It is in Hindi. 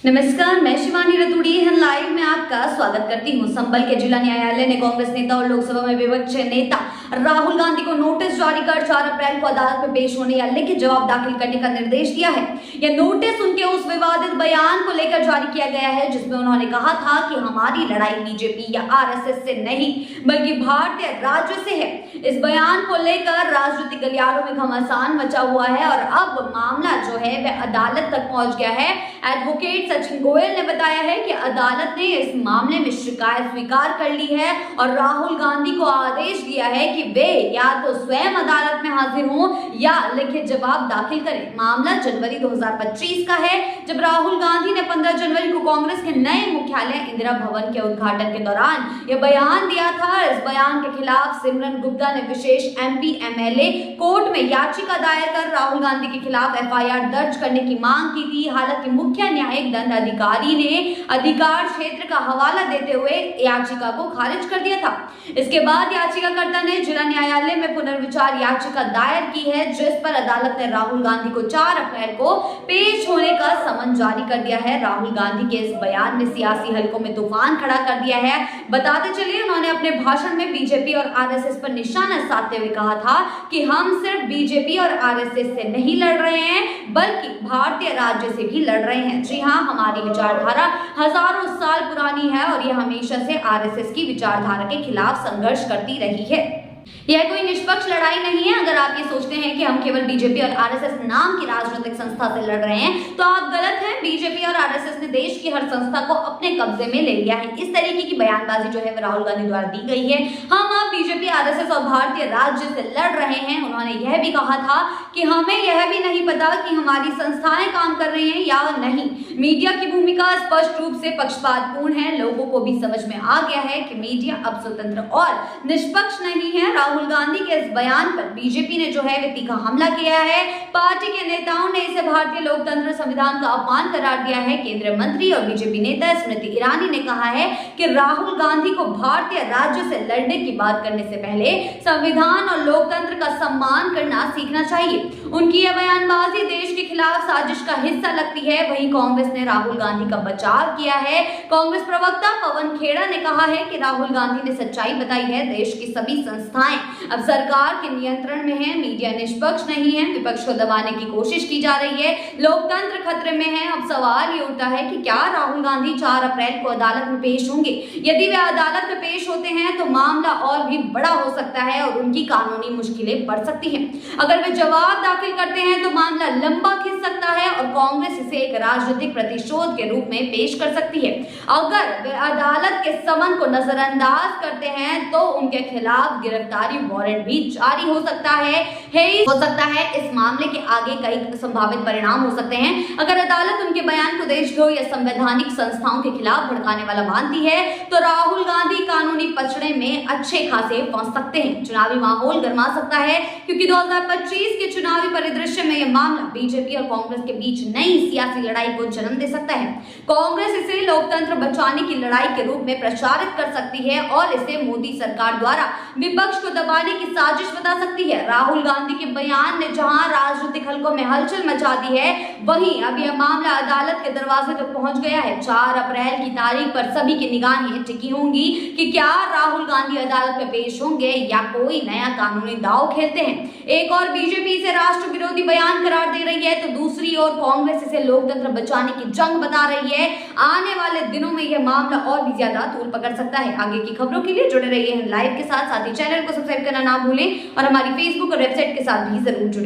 नमस्कार, मैं शिवानी रतूड़ी लाइव में आपका स्वागत करती हूं। संभल के जिला न्यायालय ने कांग्रेस नेता और लोकसभा में विपक्ष नेता राहुल गांधी को नोटिस जारी कर 4 अप्रैल को अदालत में पेश होने या लिखित जवाब दाखिल करने का निर्देश दिया है। यह नोटिस उनके उस विवादित बयान को लेकर जारी किया गया है जिसमें उन्होंने कहा था कि हमारी लड़ाई बीजेपी या आरएसएस से नहीं बल्कि भारतीय राज्य से है। इस बयान को लेकर राजनीतिक गलियारों में घमासान मचा हुआ है और अब मामला जो है वह अदालत तक पहुंच गया है। एडवोकेट सचिन गोयल ने बताया है कि अदालत ने इस मामले में शिकायत स्वीकार कर ली है और राहुल गांधी को आदेश दिया है कि वे या तो स्वयं अदालत में हाजिर हों या लिखित जवाब दाखिल करें। मामला जनवरी 2025 का है जब राहुल गांधी ने 15 जनवरी को कांग्रेस के नए मुख्यालय इंदिरा भवन के उद्घाटन के दौरान यह बयान दिया था। इस बयान के खिलाफ सिमरन गुप्ता ने विशेष एमपी एमएलए कोर्ट में याचिका दायर कर राहुल गांधी के खिलाफ एफआईआर दर्ज करने की मांग की थी। हालांकि मुख्य न्यायिक दंड अधिकारी ने अधिकार क्षेत्र का हवाला देते हुए याचिका को खारिज कर दिया था। इसके बाद याचिकाकर्ता ने जिला न्यायालय में पुनर्विचार याचिका दायर की है जिस पर अदालत ने राहुल गांधी को 4 अप्रैल को पेश होने का समन जारी कर दिया है। राहुल गांधी के इस बयान ने सियासी हलकों में तूफान खड़ा कर दिया है। बताते चलिए, उन्होंने अपने भाषण में बीजेपी और आरएसएस पर निशाना साधते हुए कहा था कि हम सिर्फ बीजेपी और आरएसएस से नहीं लड़ रहे हैं बल्कि भारतीय राज्य से भी लड़ रहे हैं। जी हाँ, हमारी विचारधारा हजारों साल पुरानी है और यह हमेशा से आरएसएस की विचारधारा के खिलाफ संघर्ष करती रही है। यह कोई निष्पक्ष लड़ाई नहीं है। अगर आप ये सोचते हैं कि हम केवल बीजेपी और आरएसएस नाम की राजनीतिक संस्था से लड़ रहे हैं तो आप गलत हैं। बीजेपी और आरएसएस ने देश की हर संस्था को अपने कब्जे में ले लिया है। इस तरीके की बयानबाजी जो है वो राहुल गांधी द्वारा दी गई है। हम अब बीजेपी, आरएसएस और भारतीय राज्य से लड़ रहे हैं। उन्होंने यह भी कहा था कि हमें यह भी नहीं पता कि हमारी संस्थाएं काम कर रही हैं या नहीं। मीडिया की भूमिका स्पष्ट रूप से पक्षपातपूर्ण है। लोगों को भी समझ में आ गया है कि मीडिया अब स्वतंत्र और निष्पक्ष नहीं है। राहुल गांधी के इस बयान पर बीजेपी ने जो है वे तीखा हमला किया है। पार्टी के नेताओं ने इसे भारतीय लोकतंत्र संविधान का अपमान करार दिया है। केंद्रीय मंत्री और बीजेपी नेता स्मृति ईरानी ने कहा है कि राहुल गांधी को भारतीय राज्य से लड़ने की बात करने से पहले संविधान और लोकतंत्र का सम्मान करना सीखना चाहिए। उनकी यह बयानबाजी देश के खिलाफ साजिश का हिस्सा लगती है। वहीं कांग्रेस ने राहुल गांधी का बचाव किया है। कांग्रेस प्रवक्ता पवन खेड़ा ने कहा है कि राहुल गांधी ने सच्चाई बताई है। देश की सभी संस्थाएं अब सरकार के नियंत्रण में है। मीडिया निष्पक्ष नहीं है। विपक्ष को दबाने की कोशिश की जा रही है। लोकतंत्र खतरे में है। अब सवाल ये उठता है कि क्या राहुल गांधी 4 अप्रैल को अदालत में पेश होंगे? यदि वे अदालत में पेश होते हैं तो मामला और भी बड़ा हो सकता है और उनकी कानूनी मुश्किलें बढ़ सकती हैं। अगर वे जवाब दाखिल करते हैं तो मामला लंबा खिंच सकता है और कांग्रेस इसे एक राजनीतिक प्रतिशोध के रूप में पेश कर सकती है। अगर वे अदालत के समन को नजरअंदाज करते हैं तो उनके खिलाफ गिरफ्तारी वारंट भी जारी हो सकता है। इस मामले के आगे कई संभावित परिणाम हो सकते हैं। अगर अदालत उनके बयान को देशद्रोह या संवैधानिक संस्थाओं के खिलाफ भड़काने वाला मानती है तो राहुल गांधी कानूनी पचड़े में अच्छे खासे पहुंच सकते हैं। चुनावी माहौल गर्मा सकता है क्योंकि 2025 के चुनावी परिदृश्य में यह मामला बीजेपी और कांग्रेस के बीच नई सियासी लड़ाई को जन्म दे सकता है। कांग्रेस इसे लोकतंत्र बचाने की लड़ाई के रूप में प्रचारित कर सकती है और इसे मोदी सरकार द्वारा विपक्ष को दबाने की साजिश बता सकती है। राहुल गांधी के बयान ने जहां राजनीतिक हलकों में हलचल मचा दी है, वहीं अब यह मामला अदालत के दरवाजे तक पहुंच गया है। 4 अप्रैल की तारीख पर सभी की निगाहें टिकी होंगी कि क्या राहुल गांधी अदालत में पेश होंगे या कोई नया कानूनी दांव खेलते हैं। एक और बीजेपी इसे राष्ट्र विरोधी बयान करार दे रही है तो दूसरी ओर कांग्रेस इसे लोकतंत्र बचाने की जंग बता रही है। आने वाले दिनों में यह मामला और भी ज्यादा तूल पकड़ सकता है। आगे की खबरों के लिए जुड़े रहिए लाइव के साथ ही चैनल को सब्सक्राइब करना ना भूलें और हमारी फेसबुक और वेबसाइट के साथ भी जरूर जुड़े।